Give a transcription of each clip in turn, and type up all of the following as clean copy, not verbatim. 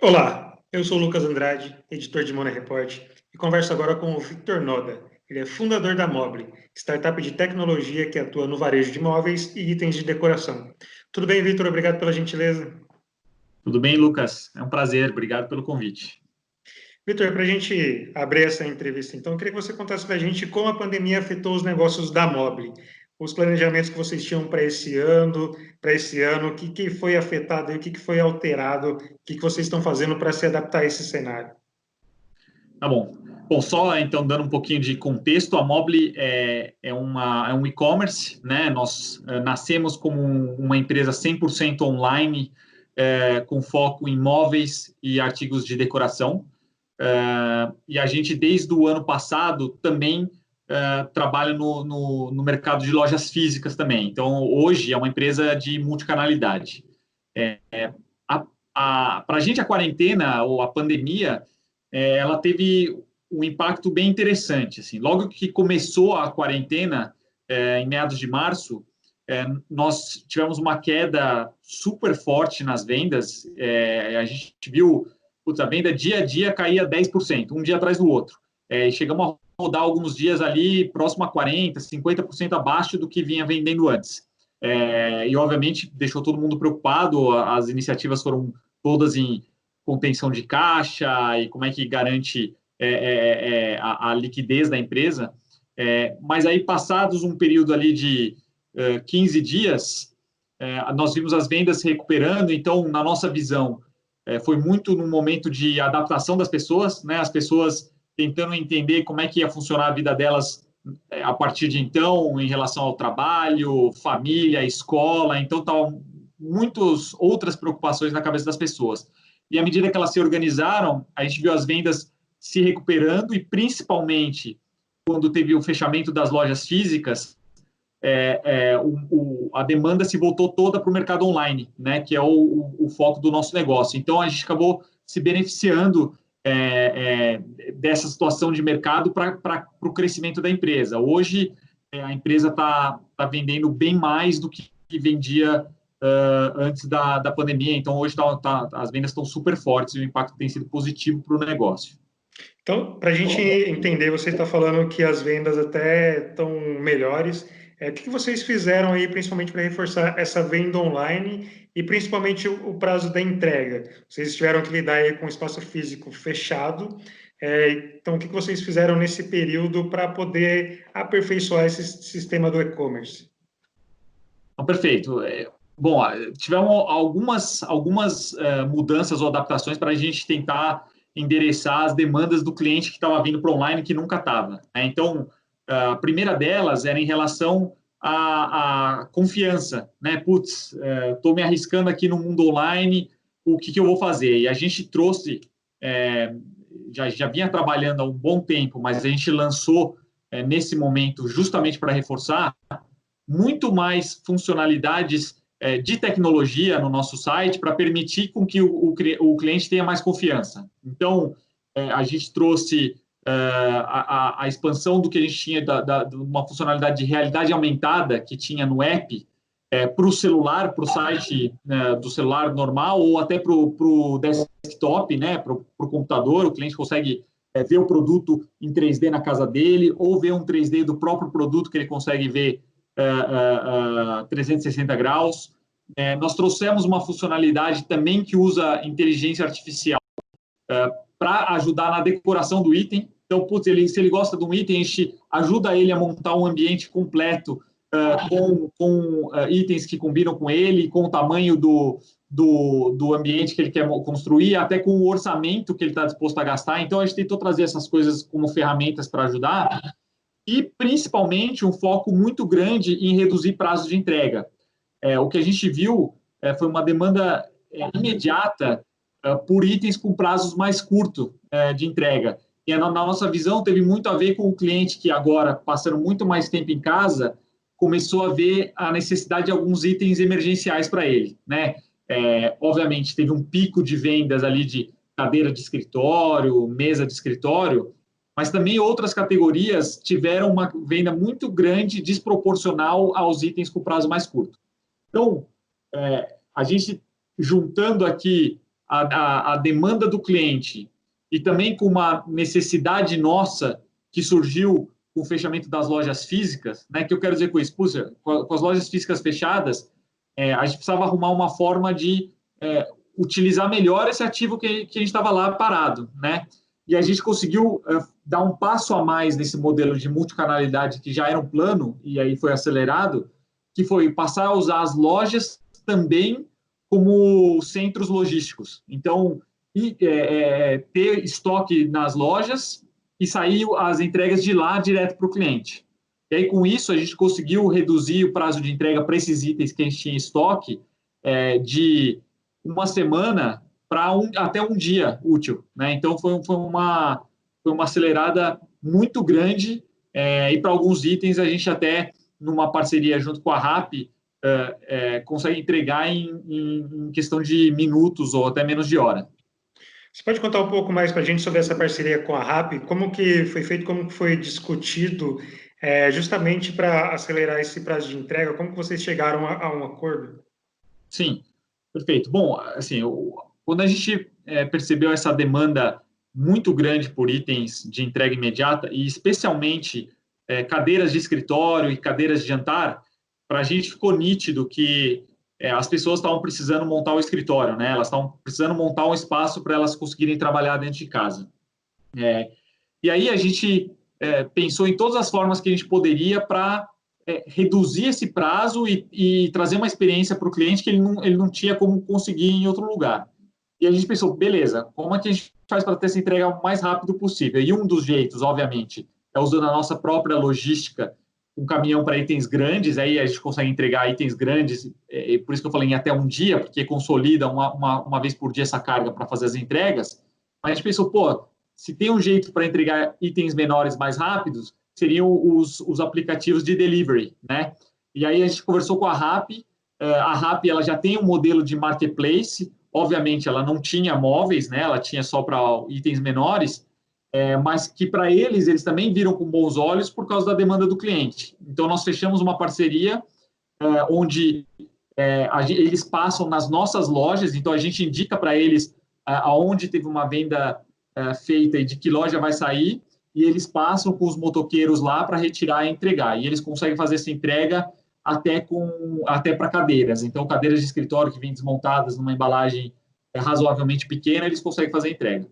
Olá, eu sou o Lucas Andrade, editor de Money Report, e converso agora com o Victor Noda. Ele é fundador da Mobile, startup de tecnologia que atua no varejo de móveis e itens de decoração. Tudo bem, Victor? Obrigado pela gentileza. Tudo bem, Lucas? É um prazer. Obrigado pelo convite. Victor, para a gente abrir essa entrevista, então, eu queria que você contasse para a gente como a pandemia afetou os negócios da Mobile, os planejamentos que vocês tinham para esse ano, o que foi afetado e o que foi alterado, o que vocês estão fazendo para se adaptar a esse cenário. Tá bom. Bom, só então dando um pouquinho de contexto, a Mobile é um e-commerce, né? Nós nascemos como uma empresa 100% online, com foco em móveis e artigos de decoração. E a gente, desde o ano passado, também trabalha no mercado de lojas físicas também. Então, hoje é uma empresa de multicanalidade. Para a gente, a quarentena ou a pandemia, ela teve um impacto bem interessante. Assim. Logo que começou a quarentena, em meados de março, nós tivemos uma queda super forte nas vendas. A gente viu, putz, a venda dia a dia caía 10%, um dia atrás do outro. Chegamos a rodar alguns dias ali próximo a 40%, 50% abaixo do que vinha vendendo antes. E, obviamente, deixou todo mundo preocupado. As iniciativas foram todas em contenção de caixa e como é que garante a liquidez da empresa. Mas aí, passados um período ali de 15 dias, nós vimos as vendas se recuperando. Então, na nossa visão, foi muito no momento de adaptação das pessoas, né? As pessoas tentando entender como é que ia funcionar a vida delas a partir de então, em relação ao trabalho, família, escola. Então, estavam muitas outras preocupações na cabeça das pessoas. E à medida que elas se organizaram, a gente viu as vendas se recuperando e, principalmente, quando teve o fechamento das lojas físicas, a demanda se voltou toda para o mercado online, né, que é o foco do nosso negócio. Então, a gente acabou se beneficiando dessa situação de mercado para o crescimento da empresa. Hoje, a empresa está vendendo bem mais do que vendia antes da pandemia. Então, hoje as vendas estão super fortes e o impacto tem sido positivo para o negócio. Então, para a gente entender, você está falando que as vendas até estão melhores. O que vocês fizeram aí, principalmente para reforçar essa venda online e principalmente o prazo da entrega? Vocês tiveram que lidar aí com o espaço físico fechado. Então, o que vocês fizeram nesse período para poder aperfeiçoar esse sistema do e-commerce? Então, perfeito. Bom, tivemos algumas mudanças ou adaptações para a gente tentar endereçar as demandas do cliente que estava vindo para online que nunca estava. Né? Então, a primeira delas era em relação à confiança. Né? Putz, estou me arriscando aqui no mundo online, o que eu vou fazer? E a gente trouxe, já vinha trabalhando há um bom tempo, mas a gente lançou nesse momento justamente para reforçar muito mais funcionalidades de tecnologia no nosso site para permitir com que o cliente tenha mais confiança. Então, a gente trouxe a expansão do que a gente tinha de uma funcionalidade de realidade aumentada que tinha no app para o celular, para o site do celular normal ou até para o desktop, né, para o computador. O cliente consegue ver o produto em 3D na casa dele ou ver um 3D do próprio produto que ele consegue ver 360 graus. Nós trouxemos uma funcionalidade também que usa inteligência artificial para ajudar na decoração do item. Então, putz, se ele gosta de um item, a gente ajuda ele a montar um ambiente completo com itens que combinam com ele, com o tamanho do ambiente que ele quer construir, até com o orçamento que ele está disposto a gastar. Então, a gente tentou trazer essas coisas como ferramentas para ajudar e, principalmente, um foco muito grande em reduzir prazos de entrega. O que a gente viu foi uma demanda imediata por itens com prazos mais curtos de entrega. E na nossa visão teve muito a ver com o cliente que agora, passando muito mais tempo em casa, começou a ver a necessidade de alguns itens emergenciais para ele. Né? Obviamente, teve um pico de vendas ali de cadeira de escritório, mesa de escritório, mas também outras categorias tiveram uma venda muito grande, desproporcional aos itens com prazo mais curto. Então, a gente juntando aqui a demanda do cliente e também com uma necessidade nossa que surgiu com o fechamento das lojas físicas, né? Que eu quero dizer com isso, puxa, com as lojas físicas fechadas, a gente precisava arrumar uma forma de utilizar melhor esse ativo que a gente estava lá parado, né? E a gente conseguiu dar um passo a mais nesse modelo de multicanalidade que já era um plano, e aí foi acelerado, que foi passar a usar as lojas também como centros logísticos. Então, ter estoque nas lojas e sair as entregas de lá direto para o cliente. E aí, com isso, a gente conseguiu reduzir o prazo de entrega para esses itens que a gente tinha em estoque de uma semana para até um dia útil, né? Então, foi uma acelerada muito grande e para alguns itens a gente até, numa parceria junto com a RAP, consegue entregar em questão de minutos ou até menos de hora. Você pode contar um pouco mais para a gente sobre essa parceria com a RAP? Como que foi feito, como que foi discutido justamente para acelerar esse prazo de entrega? Como que vocês chegaram a um acordo? Sim, perfeito. Bom, assim, quando a gente percebeu essa demanda muito grande por itens de entrega imediata, e especialmente cadeiras de escritório e cadeiras de jantar, para a gente ficou nítido que as pessoas estavam precisando montar o escritório, né? Elas estavam precisando montar um espaço para elas conseguirem trabalhar dentro de casa. E aí a gente pensou em todas as formas que a gente poderia para reduzir esse prazo e trazer uma experiência para o cliente que ele não tinha como conseguir em outro lugar. E a gente pensou, beleza, como é que a gente faz para ter essa entrega o mais rápido possível? E um dos jeitos, obviamente, é usando a nossa própria logística, um caminhão para itens grandes, aí a gente consegue entregar itens grandes, por isso que eu falei em até um dia, porque consolida uma vez por dia essa carga para fazer as entregas. Mas a gente pensou, pô, se tem um jeito para entregar itens menores mais rápidos, seriam os aplicativos de delivery, né? E aí a gente conversou com a RAP. A RAP ela já tem um modelo de marketplace. Obviamente, ela não tinha móveis, né? Ela tinha só para itens menores, mas que para eles também viram com bons olhos por causa da demanda do cliente. Então, nós fechamos uma parceria onde eles passam nas nossas lojas, então a gente indica para eles aonde teve uma venda feita e de que loja vai sair, e eles passam com os motoqueiros lá para retirar e entregar. E eles conseguem fazer essa entrega até para cadeiras. Então, cadeiras de escritório que vêm desmontadas numa embalagem razoavelmente pequena, eles conseguem fazer a entrega.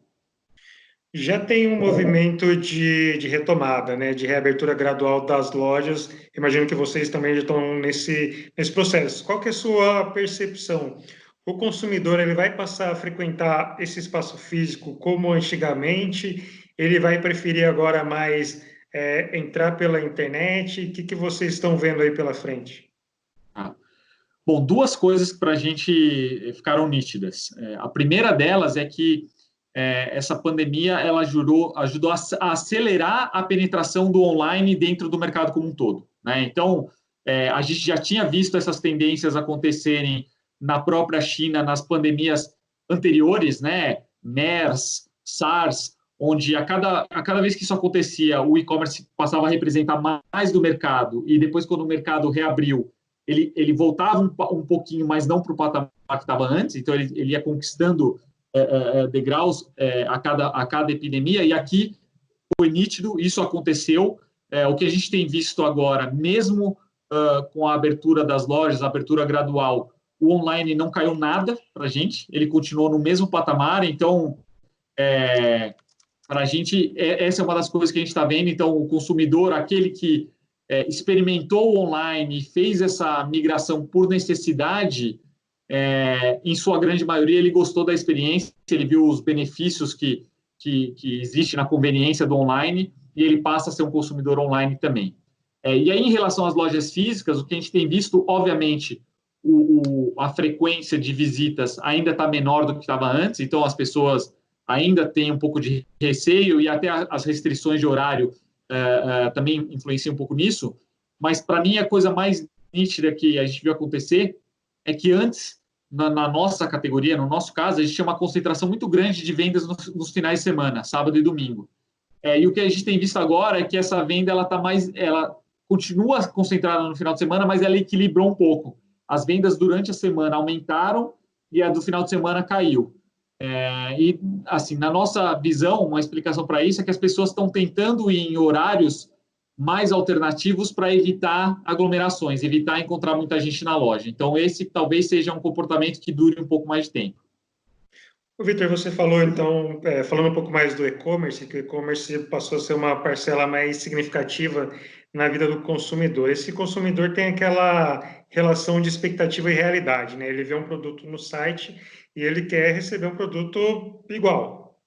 Já tem um movimento de retomada, né, de reabertura gradual das lojas. Imagino que vocês também já estão nesse processo. Qual que é a sua percepção? O consumidor ele vai passar a frequentar esse espaço físico como antigamente? Ele vai preferir agora mais entrar pela internet? O que vocês estão vendo aí pela frente? Bom, duas coisas para a gente ficaram nítidas. A primeira delas é que essa pandemia ela ajudou a acelerar a penetração do online dentro do mercado como um todo, né? Então, a gente já tinha visto essas tendências acontecerem na própria China, nas pandemias anteriores, né? MERS, SARS, onde a cada vez que isso acontecia, o e-commerce passava a representar mais do mercado, e depois, quando o mercado reabriu, ele voltava um pouquinho, mas não para o patamar que estava antes, então ele ia conquistando degraus a cada epidemia, e aqui foi nítido, isso aconteceu. O que a gente tem visto agora, mesmo com a abertura das lojas, a abertura gradual, o online não caiu nada para a gente, ele continuou no mesmo patamar, então, para a gente, essa é uma das coisas que a gente está vendo. Então, o consumidor, aquele que experimentou o online e fez essa migração por necessidade, em sua grande maioria, ele gostou da experiência, ele viu os benefícios que existe na conveniência do online, e ele passa a ser um consumidor online também. E aí, em relação às lojas físicas, o que a gente tem visto, obviamente, a frequência de visitas ainda está menor do que estava antes, então as pessoas ainda têm um pouco de receio, e até as restrições de horário também influenciam um pouco nisso, mas para mim a coisa mais nítida que a gente viu acontecer é que antes, na nossa categoria, no nosso caso, a gente tinha uma concentração muito grande de vendas nos finais de semana, sábado e domingo. E o que a gente tem visto agora é que essa venda ela continua concentrada no final de semana, mas ela equilibrou um pouco. As vendas durante a semana aumentaram e a do final de semana caiu. E, assim, na nossa visão, uma explicação para isso é que as pessoas estão tentando ir em horários mais alternativos para evitar aglomerações, evitar encontrar muita gente na loja. Então, esse talvez seja um comportamento que dure um pouco mais de tempo. O Vitor, você falou então, falando um pouco mais do e-commerce, que o e-commerce passou a ser uma parcela mais significativa na vida do consumidor. Esse consumidor tem aquela relação de expectativa e realidade, né? Ele vê um produto no site e ele quer receber um produto igual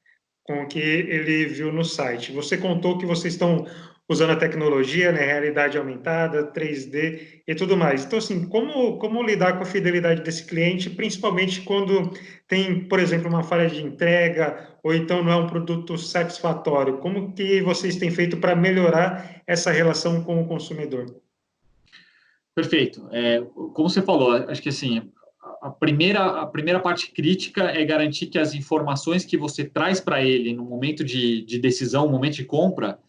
com o que ele viu no site. Você contou que vocês estão usando a tecnologia, né, realidade aumentada, 3D e tudo mais. Então, assim, como lidar com a fidelidade desse cliente, principalmente quando tem, por exemplo, uma falha de entrega ou então não é um produto satisfatório? Como que vocês têm feito para melhorar essa relação com o consumidor? Perfeito. Como você falou, acho que assim, a primeira parte crítica é garantir que as informações que você traz para ele no momento de decisão, no momento de compra,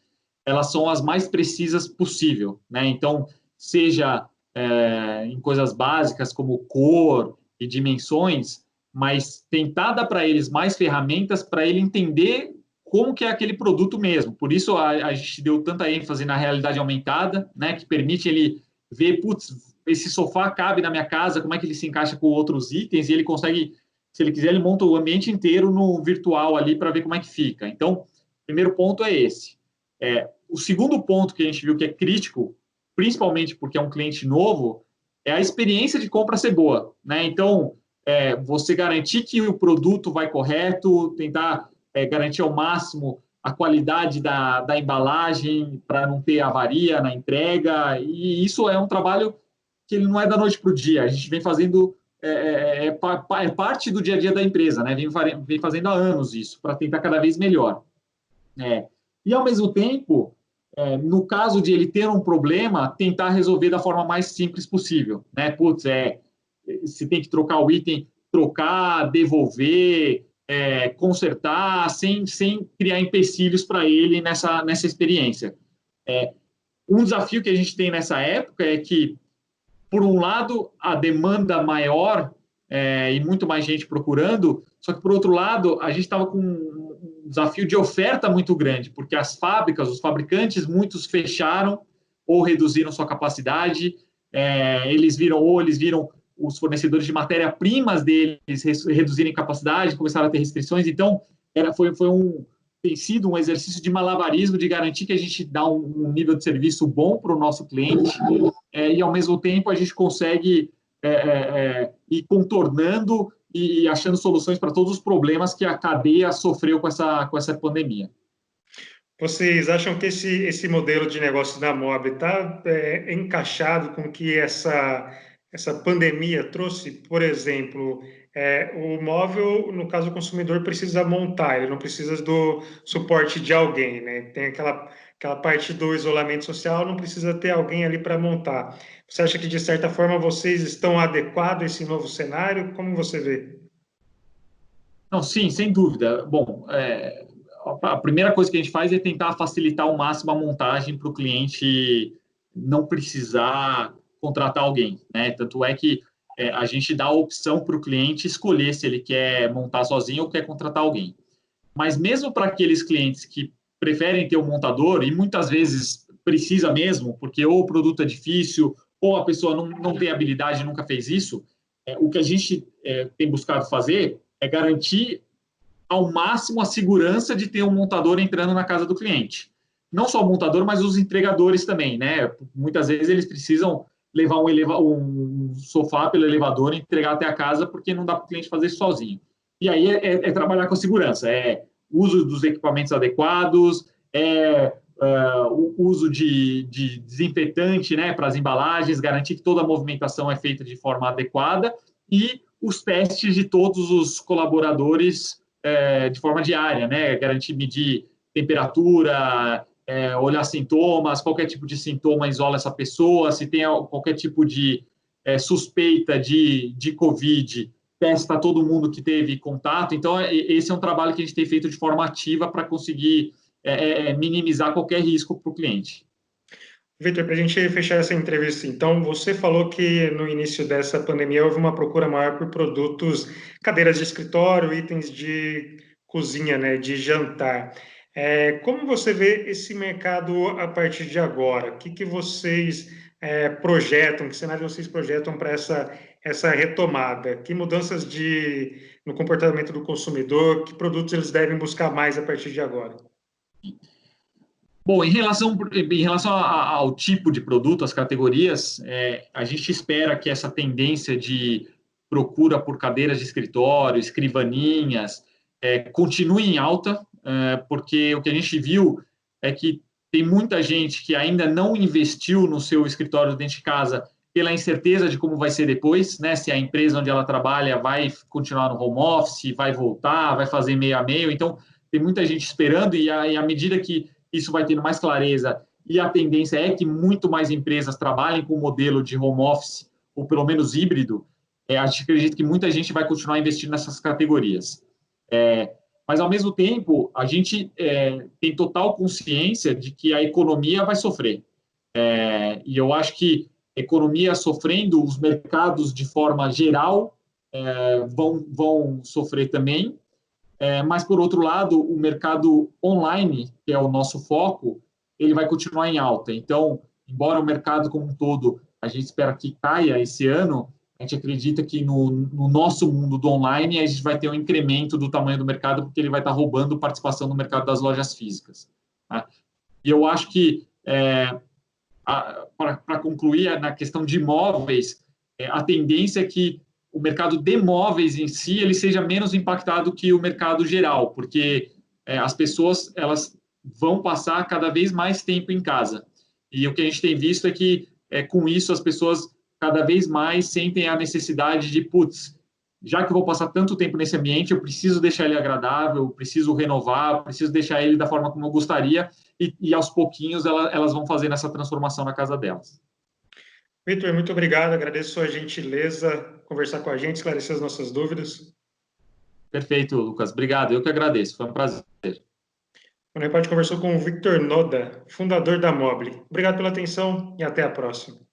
elas são as mais precisas possível, né? Então, seja em coisas básicas como cor e dimensões, mas tentar dar para eles mais ferramentas para ele entender como que é aquele produto mesmo. Por isso a gente deu tanta ênfase na realidade aumentada, né? Que permite ele ver, putz, esse sofá cabe na minha casa, como é que ele se encaixa com outros itens, e ele consegue, se ele quiser, ele monta o ambiente inteiro no virtual ali para ver como é que fica. Então, o primeiro ponto é esse. O segundo ponto que a gente viu que é crítico, principalmente porque é um cliente novo, é a experiência de compra ser boa, né? Então, você garantir que o produto vai correto, tentar garantir ao máximo a qualidade da embalagem para não ter avaria na entrega, e isso é um trabalho que ele não é da noite para o dia, a gente vem fazendo, parte do dia a dia da empresa, né? Vem fazendo há anos isso, para tentar cada vez melhor. E, ao mesmo tempo, no caso de ele ter um problema, tentar resolver da forma mais simples possível. Né? Putz, se tem que trocar o item, trocar, devolver, consertar, sem criar empecilhos para ele nessa experiência. Um desafio que a gente tem nessa época é que, por um lado, a demanda maior e muito mais gente procurando, só que, por outro lado, a gente estava com um desafio de oferta muito grande, porque as fábricas, os fabricantes, muitos fecharam ou reduziram sua capacidade, eles viram os fornecedores de matéria-primas deles reduzirem capacidade, começaram a ter restrições, então tem sido um exercício de malabarismo de garantir que a gente dá um nível de serviço bom para o nosso cliente e, ao mesmo tempo, a gente consegue ir contornando e achando soluções para todos os problemas que a cadeia sofreu com essa pandemia. Vocês acham que esse modelo de negócio da Mob está encaixado com o que essa pandemia trouxe? Por exemplo, o móvel, no caso, o consumidor precisa montar, ele não precisa do suporte de alguém, né? Tem aquela parte do isolamento social, não precisa ter alguém ali para montar. Você acha que, de certa forma, vocês estão adequados a esse novo cenário? Como você vê? Não, sim, sem dúvida. Bom, a primeira coisa que a gente faz é tentar facilitar ao máximo a montagem para o cliente não precisar contratar alguém, né? Tanto é que a gente dá a opção para o cliente escolher se ele quer montar sozinho ou quer contratar alguém. Mas mesmo para aqueles clientes que preferem ter um montador, e muitas vezes precisa mesmo, porque ou o produto é difícil, ou a pessoa não tem habilidade, nunca fez isso, o que a gente tem buscado fazer é garantir ao máximo a segurança de ter um montador entrando na casa do cliente. Não só o montador, mas os entregadores também, né? Muitas vezes eles precisam levar um sofá pelo elevador e entregar até a casa porque não dá para o cliente fazer isso sozinho. E aí trabalhar com a segurança, uso dos equipamentos adequados, o uso de desinfetante, né, para as embalagens, garantir que toda a movimentação é feita de forma adequada e os testes de todos os colaboradores de forma diária, né, garantir medir temperatura, olhar sintomas, qualquer tipo de sintoma isola essa pessoa, se tem qualquer tipo de suspeita de Covid, testa todo mundo que teve contato. Então, esse é um trabalho que a gente tem feito de forma ativa para conseguir minimizar qualquer risco para o cliente. Vitor, para a gente fechar essa entrevista, então, você falou que no início dessa pandemia houve uma procura maior por produtos, cadeiras de escritório, itens de cozinha, né, de jantar. Como você vê esse mercado a partir de agora? O que que vocês projetam, que cenário vocês projetam para essa retomada? Que mudanças no comportamento do consumidor, que produtos eles devem buscar mais a partir de agora? Bom, em relação ao tipo de produto, as categorias, a gente espera que essa tendência de procura por cadeiras de escritório, escrivaninhas, continue em alta, porque o que a gente viu é que tem muita gente que ainda não investiu no seu escritório dentro de casa pela incerteza de como vai ser depois, né? Se a empresa onde ela trabalha vai continuar no home office, vai voltar, vai fazer meio a meio. Então, tem muita gente esperando e à medida que isso vai tendo mais clareza e a tendência é que muito mais empresas trabalhem com o modelo de home office, ou pelo menos híbrido, a gente acredita que muita gente vai continuar investindo nessas categorias. Mas, ao mesmo tempo, a gente tem total consciência de que a economia vai sofrer. E eu acho que a economia sofrendo, os mercados, de forma geral, vão sofrer também. Mas, por outro lado, o mercado online, que é o nosso foco, ele vai continuar em alta. Então, embora o mercado como um todo, a gente espera que caia esse ano, a gente acredita que no nosso mundo do online, a gente vai ter um incremento do tamanho do mercado, porque ele vai estar roubando participação no mercado das lojas físicas. Tá? E eu acho que, para concluir, na questão de imóveis, a tendência é que o mercado de imóveis em si ele seja menos impactado que o mercado geral, porque as pessoas elas vão passar cada vez mais tempo em casa. E o que a gente tem visto é que, com isso, as pessoas cada vez mais sentem a necessidade de, putz, já que eu vou passar tanto tempo nesse ambiente, eu preciso deixar ele agradável, eu preciso renovar, eu preciso deixar ele da forma como eu gostaria, e aos pouquinhos elas vão fazendo essa transformação na casa delas. Vitor, muito obrigado, agradeço a gentileza conversar com a gente, esclarecer as nossas dúvidas. Perfeito, Lucas. Obrigado. Eu que agradeço. Foi um prazer. O Nepad conversou com o Victor Noda, fundador da Mobile. Obrigado pela atenção e até a próxima.